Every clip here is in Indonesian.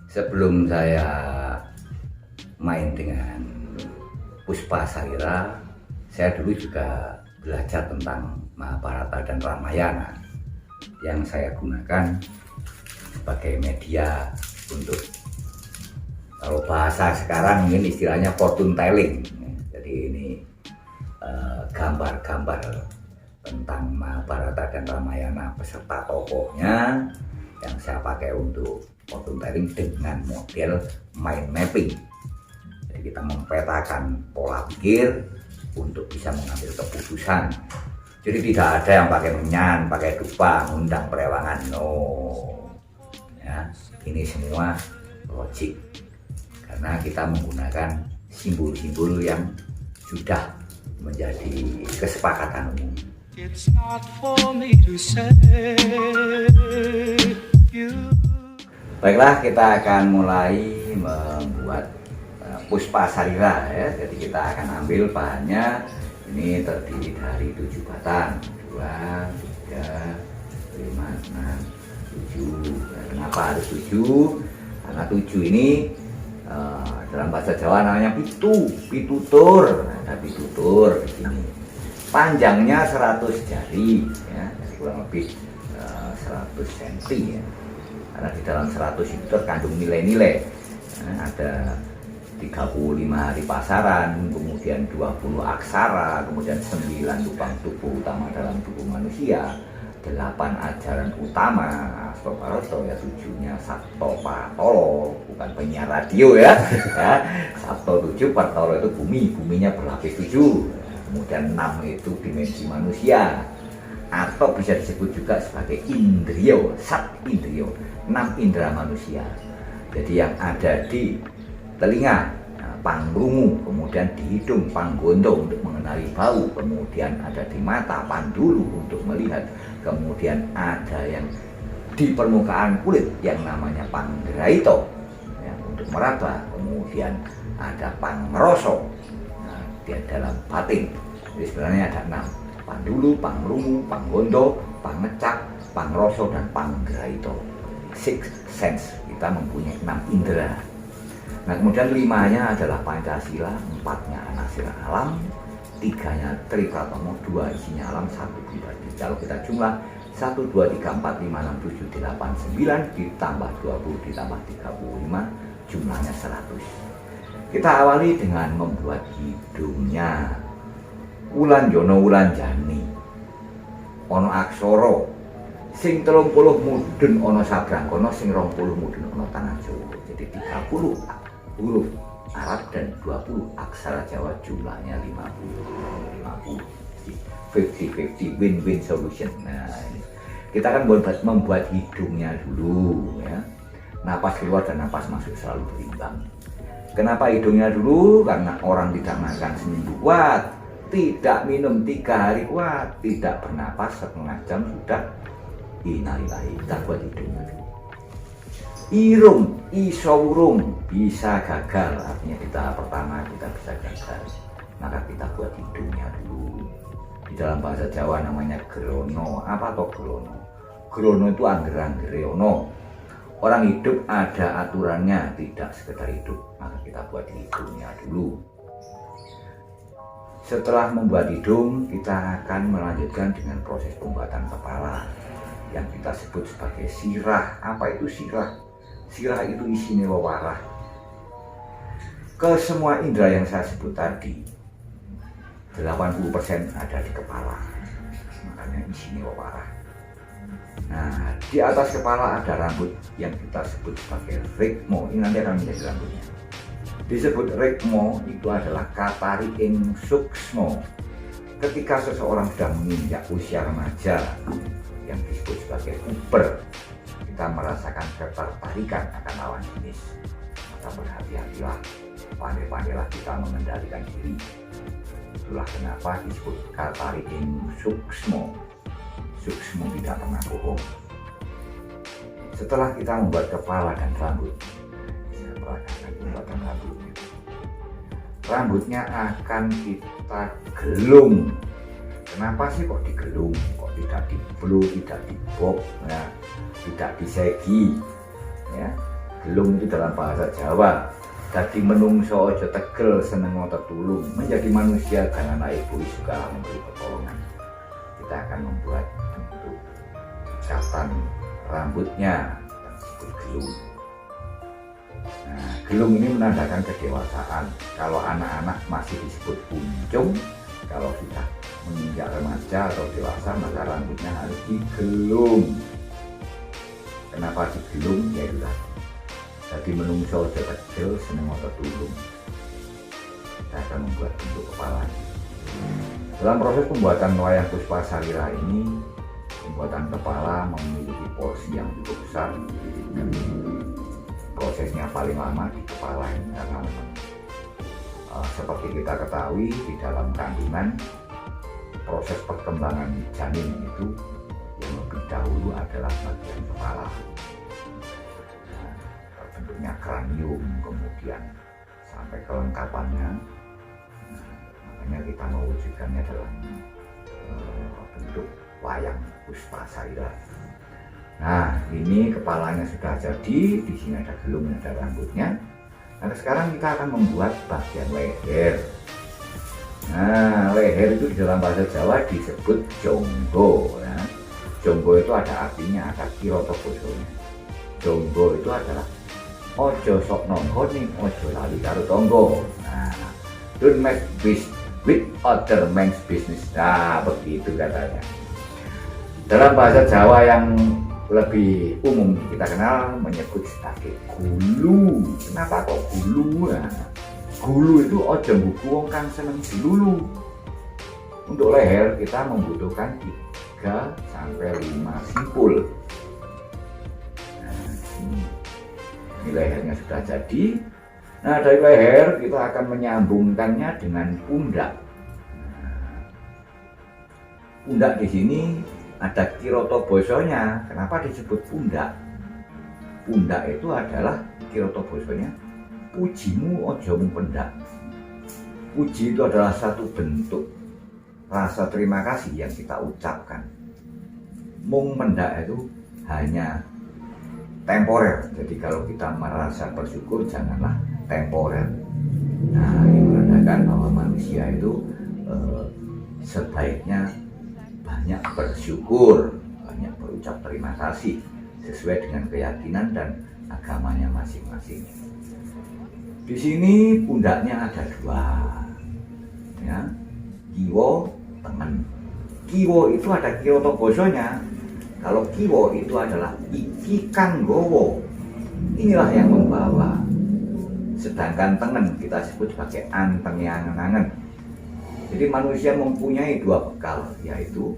Sebelum saya main dengan Puspa Salira, saya dulu juga belajar tentang Mahabharata dan Ramayana yang saya gunakan sebagai media untuk, kalau bahasa sekarang mungkin istilahnya fortune telling. Jadi ini gambar-gambar tentang Mahabharata dan Ramayana beserta tokohnya yang saya pakai untuk fortune telling dengan model mind mapping. Jadi kita mempetakan pola pikir untuk bisa mengambil keputusan. Jadi tidak ada yang pakai menyan, pakai dupa, ngundang perewangan, no. Ya, ini semua logik karena kita menggunakan simbol-simbol yang sudah menjadi kesepakatan umum. It's not for me to say you. Baiklah, kita akan mulai membuat Puspa Salira ya. Jadi kita akan ambil bahannya, ini terdiri dari 7 batang, 2, 3, 5, 6, 7. Kenapa harus 7? Karena 7 ini dalam bahasa Jawa namanya pitutur. Ada pitutur di sini. Panjangnya 100 jari ya, jadi kurang lebih 100 cm ya. Karena di dalam 100 itu terkandung nilai-nilai. Ada 35 hari pasaran, kemudian 20 aksara, kemudian 9 lubang tubuh utama dalam tubuh manusia, 8 ajaran utama, Astoparoto ya, 7-nya Sabto Patolo, bukan penyiar radio ya. Sabto 7, Patolo itu bumi, buminya berlapis 7, kemudian 6 itu dimensi manusia, atau bisa disebut juga sebagai indrio, sat indrio, 6 indera manusia. Jadi yang ada di telinga, pangrungu, kemudian di hidung, panggondo untuk mengenali bau, kemudian ada di mata, pandulu untuk melihat, kemudian ada yang di permukaan kulit yang namanya panggraito ya, untuk meraba, kemudian ada pangroso di dalam batin. Jadi sebenarnya ada 6, pandulu, pangrungu, panggondo, pangecak, pangroso, dan panggraito. 6 sense, kita mempunyai 6 indera. Nah, kemudian 5-nya adalah Pancasila, 4-nya Anasira alam, 3-nya Tripratomo, 2 isinya alam, 1 pribadi. Kalau kita jumlah 1, 2, 3, 4, 5, 6, 7, 8, 9 ditambah 20 ditambah 35, jumlahnya 100. Kita awali dengan membuat hidungnya. Wulan Jono Wulan Jani, ono aksoro sing 30 mudhun ana Sabrangkana, sing 20 mudhun ana Tanah Jawa. Jadi 30 huruf Arab dan 20 aksara Jawa, jumlahnya 50. 50-50 win-win solution. Nah, ini kita akan membuat hidungnya dulu ya. Napas keluar dan napas masuk selalu berimbang. Kenapa hidungnya dulu? Karena orang tidak makan seminggu kuat, tidak minum 3 hari kuat, tidak bernapas setengah jam sudah innalillahi. Kita buat hidungnya dulu. Irung, isowurung, bisa gagal, artinya di tahap pertama kita bisa gagal, maka kita buat hidungnya dulu. Di dalam bahasa Jawa namanya grono. Apa toh grono? Grono itu angger-anggere ono. Orang hidup ada aturannya, tidak sekedar hidup, maka kita buat hidungnya dulu. Setelah membuat hidung, kita akan melanjutkan dengan proses pembuatan kepala yang kita sebut sebagai sirah. Apa itu sirah? Sirah itu isinya wewarah. Ke semua indera yang saya sebut tadi, 80% ada di kepala, makanya isinya wewarah. Nah, di atas kepala ada rambut yang kita sebut sebagai rikmo. Ini nanti akan menjadi rambutnya. Disebut rikmo itu adalah katari ing suksmo. Ketika seseorang sudah menginjak usia remaja yang disebut sebagai puber, kita merasakan ketertarikan akan lawan jenis. Maka berhati-hatilah, pandai-pandailah kita mengendalikan diri. Itulah kenapa disebut katari ing suksmo. Suksmo tidak pernah bohong. Setelah kita membuat kepala dan rambut, saya peragakan pembuatan rambutnya. Rambutnya akan kita gelung. Kenapa sih kok digelung? Kok tidak dibelu, tidak dibob, ya, tidak disegi, ya? Gelung itu dalam bahasa Jawa. Dadi menungso aja tegel seneng tetulung. Menjadi manusia karena egois juga memberi pertolongan. Kita akan membuat bentuk ikatan rambutnya yang disebut gelung. Nah, gelung ini menandakan kedewasaan. Kalau anak-anak masih disebut buncung, kalau sudah menginjak remaja atau dewasa maka rambutnya harus digelung. Kenapa digelung? Ya itulah. Jadi menungso aja tegel seneng tetulung. Kita akan membuat bentuk kepala. Dalam proses pembuatan wayang Puspasarira ini, pembuatan kepala memiliki porsi yang cukup besar. Prosesnya paling lama di kepala ini karena memang seperti kita ketahui di dalam kandungan proses perkembangan janin itu yang lebih dahulu adalah bagian kepala. Bentuknya kranium, kemudian sampai kelengkapannya. Makanya kita mewujudkannya dalam bentuk wayang Puspasarira. Nah, ini kepalanya sudah jadi, di sini ada gelung, ada rambutnya. Nah, sekarang kita akan membuat bagian leher. Nah, leher itu di dalam bahasa Jawa disebut jonggo. Ya. Jonggo itu ada artinya, ada kiroto bosonya. Jonggo itu adalah ojo sok nongko ning ojo lali karo tonggo. Nah, don't make business with other man's business. Nah, begitu katanya. Dalam bahasa Jawa yang lebih umum kita kenal menyebut sebagai gulu. Kenapa kok gulu? Nah, gulu itu ojo buku wong kang seneng dilulu. Untuk leher kita membutuhkan 3 sampai 5 simpul. Nah, ini lehernya sudah jadi. Nah, dari leher kita akan menyambungkannya dengan pundak. Nah, pundak di sini ada kiroto bosonya. Kenapa disebut pundak? Pundak itu adalah kiroto bosonya pujimu ojo pendak. Puji itu adalah satu bentuk rasa terima kasih yang kita ucapkan. Mung mendak itu hanya temporer. Jadi kalau kita merasa bersyukur janganlah temporer. Nah, ini menandakan bahwa manusia itu sebaiknya banyak bersyukur, banyak berucap terima kasih sesuai dengan keyakinan dan agamanya masing-masing. Di sini pundaknya ada 2, ya, kiwo, tengen. Kiwo itu ada kiroto bosonya. Kalau kiwo itu adalah iki kang gowo, inilah yang membawa. Sedangkan tengen kita sebut sebagai anteng yang angen. Jadi manusia mempunyai 2 bekal, yaitu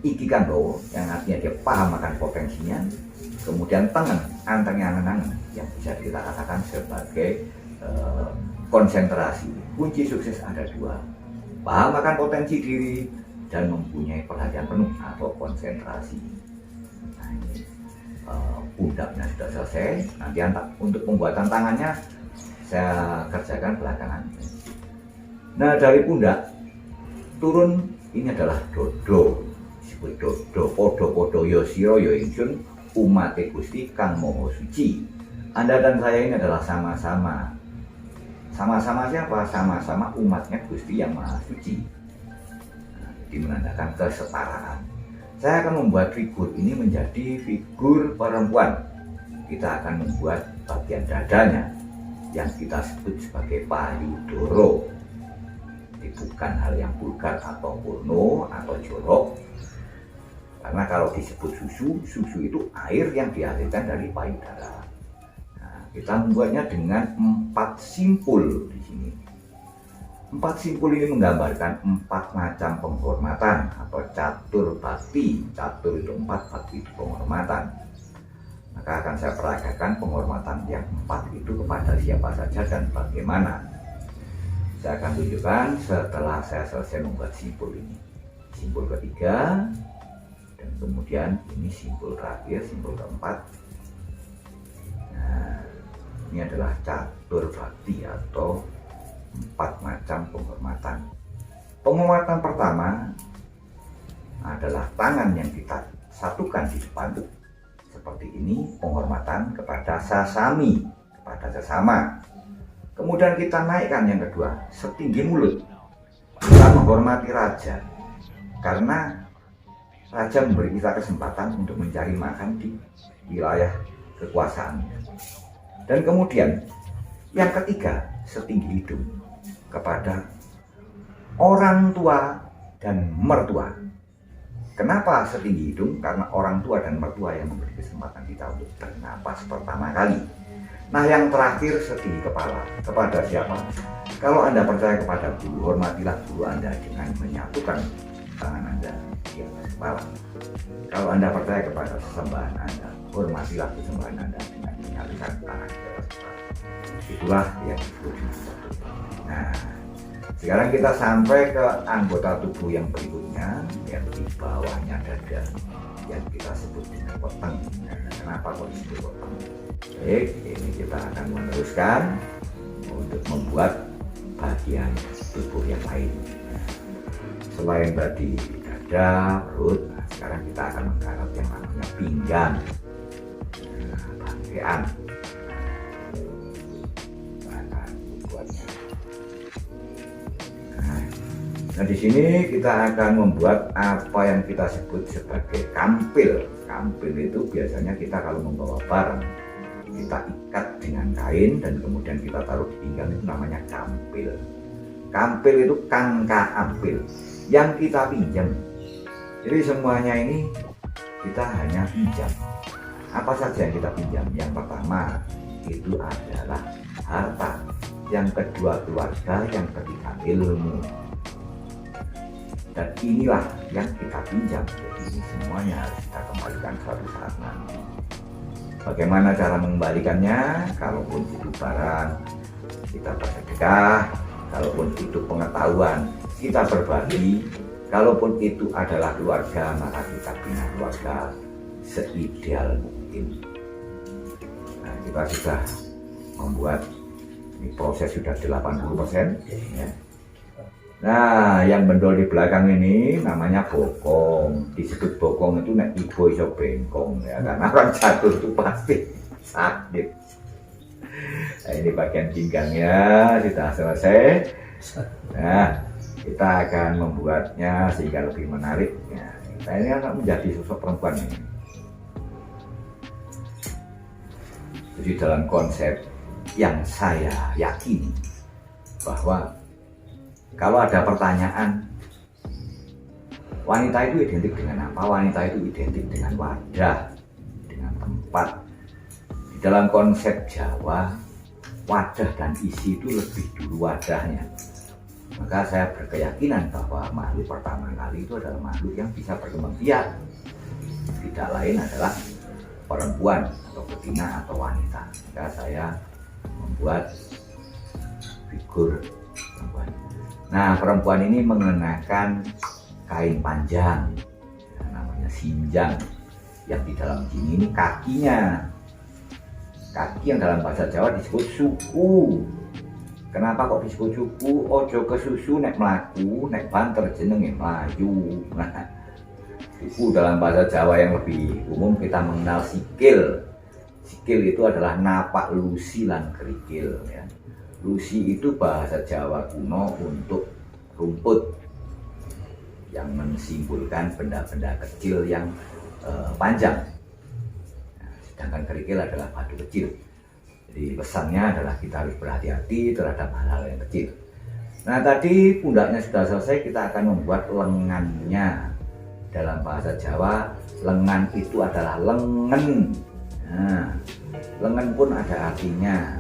iki kang gowo yang artinya dia paham akan potensinya, kemudian tengen anteng yang angen yang bisa kita katakan sebagai konsentrasi. Kunci sukses ada 2, paham akan potensi diri dan mempunyai perhatian penuh atau konsentrasi. Nah, ini pundaknya sudah selesai. Nanti untuk pembuatan tangannya saya kerjakan belakangan. Nah, dari pundak turun ini adalah dodo, disebut dodo. Podo-podo yo siro yo ingsun umate Gusti kang moho suci. Anda dan saya ini adalah sama-sama. Sama-sama siapa? Sama-sama umatnya Gusti yang Maha Suci. Nah, ini menandakan kesetaraan. Saya akan membuat figur ini menjadi figur perempuan. Kita akan membuat bagian dadanya yang kita sebut sebagai payudara. Ini bukan hal yang vulgar atau porno atau jorok. Karena kalau disebut susu itu air yang dihasilkan dari payudara. Nah, kita membuatnya dengan 4 simpul di sini. 4 simpul ini menggambarkan 4 macam penghormatan atau catur bakti. Catur itu 4, bakti itu penghormatan. Maka akan saya peragakan penghormatan yang 4 itu kepada siapa saja dan bagaimana. Saya akan tunjukkan setelah saya selesai membuat simpul ini. Simpul ketiga, dan kemudian ini simpul terakhir, simpul keempat. Nah, ini adalah catur bakti atau 4 macam penghormatan. Penghormatan pertama adalah tangan yang kita satukan di depan seperti ini, penghormatan kepada sesami, kepada sesama. Kemudian kita naikkan yang kedua, setinggi mulut. Kita menghormati raja, karena raja memberi kita kesempatan untuk mencari makan di wilayah kekuasaan. Dan kemudian yang ketiga, setinggi hidung kepada orang tua dan mertua. Kenapa setinggi hidung? Karena orang tua dan mertua yang memberi kesempatan kita untuk bernapas pertama kali. Nah, yang terakhir setinggi kepala. Kepada siapa? Kalau Anda percaya kepada guru, hormatilah guru Anda dengan menyatukan tangan Anda di atas kepala. Kalau Anda percaya kepada sesembahan Anda, hormatilah sesembahan Anda dengan menyatukan tangan di atas kepala. Itulah yang disebut. Nah, sekarang kita sampai ke anggota tubuh yang berikutnya, yang di bawahnya dada, yang kita sebut dengan weteng. Kenapa kok disebut weteng? Baik, ini kita akan meneruskan untuk membuat bagian tubuh yang lain. Selain tadi dada, perut, nah sekarang kita akan menggarap yang namanya pinggang, bangkean. Nah, di sini kita akan membuat apa yang kita sebut sebagai kampil. Kampil itu biasanya kita kalau membawa barang, kita ikat dengan kain dan kemudian kita taruh di pinggang, itu namanya kampil. Kampil itu kangka ampil yang kita pinjam. Jadi semuanya ini kita hanya pinjam. Apa saja yang kita pinjam? Yang pertama itu adalah harta, yang kedua keluarga, yang ketiga ilmu. Dan inilah yang kita pinjam. Jadi ini semuanya harus kita kembalikan suatu saat nanti. Bagaimana cara mengembalikannya? Kalaupun itu barang, kita bersedekah. Kalaupun itu pengetahuan, kita berbagi. Kalaupun itu adalah keluarga, maka kita bina keluarga seideal mungkin. Nah, kita sudah membuat, ini proses sudah 80%. Ya. Nah, yang bendol di belakang ini namanya bokong. Disebut bokong itu nek ibu iso bengkong ya, karena orang jatuh itu pasti sakit. Nah, ini bagian pinggangnya sudah selesai. Nah, kita akan membuatnya sehingga lebih menarik. Ya, kita ini akan menjadi sosok perempuan ini. Jadi dalam konsep yang saya yakini bahwa kalau ada pertanyaan, wanita itu identik dengan apa? Wanita itu identik dengan wadah, dengan tempat. Di dalam konsep Jawa, wadah dan isi itu lebih dulu wadahnya. Maka saya berkeyakinan bahwa makhluk pertama kali itu adalah makhluk yang bisa berkembang biak. Tidak lain adalah perempuan atau betina atau wanita. Maka saya membuat figur perempuan. Nah, perempuan ini mengenakan kain panjang, namanya sinjang, yang di dalam sini ini kakinya. Kaki yang dalam bahasa Jawa disebut suku. Kenapa kok disebut suku? Ojo ke susu nek melaku, nek banter jenenge melayu. Nah, suku dalam bahasa Jawa yang lebih umum kita mengenal sikil. Sikil itu adalah napak lusi lan kerikil ya. Lusi itu bahasa Jawa kuno untuk rumput yang mensimbolkan benda-benda kecil yang panjang. Nah, sedangkan kerikil adalah batu kecil. Jadi pesannya adalah kita harus berhati-hati terhadap hal-hal yang kecil. Nah, tadi pundaknya sudah selesai, kita akan membuat lengannya. Dalam bahasa Jawa, lengan itu adalah lengan. Nah, lengan pun ada artinya.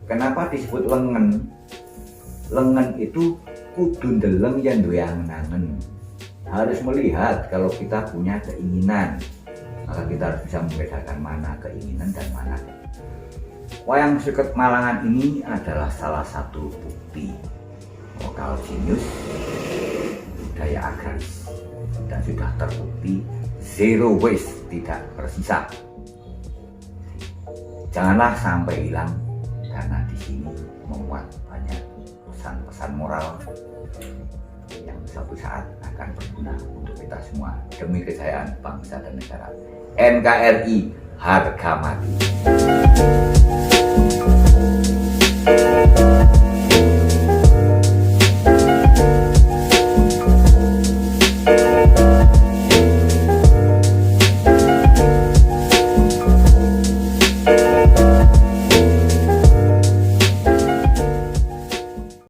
Kenapa disebut lengan? Lengan itu kudu ndeleng yen duwe angen-angen. Harus melihat kalau kita punya keinginan. Maka kita harus bisa membedakan mana keinginan dan mana. Wayang Suket Malangan ini adalah salah satu bukti lokal jenius budaya agraris dan sudah terbukti zero waste, tidak bersisa. Janganlah sampai hilang, karena di sini memuat banyak pesan-pesan moral yang suatu saat akan berguna untuk kita semua demi kejayaan bangsa dan negara. NKRI harga mati.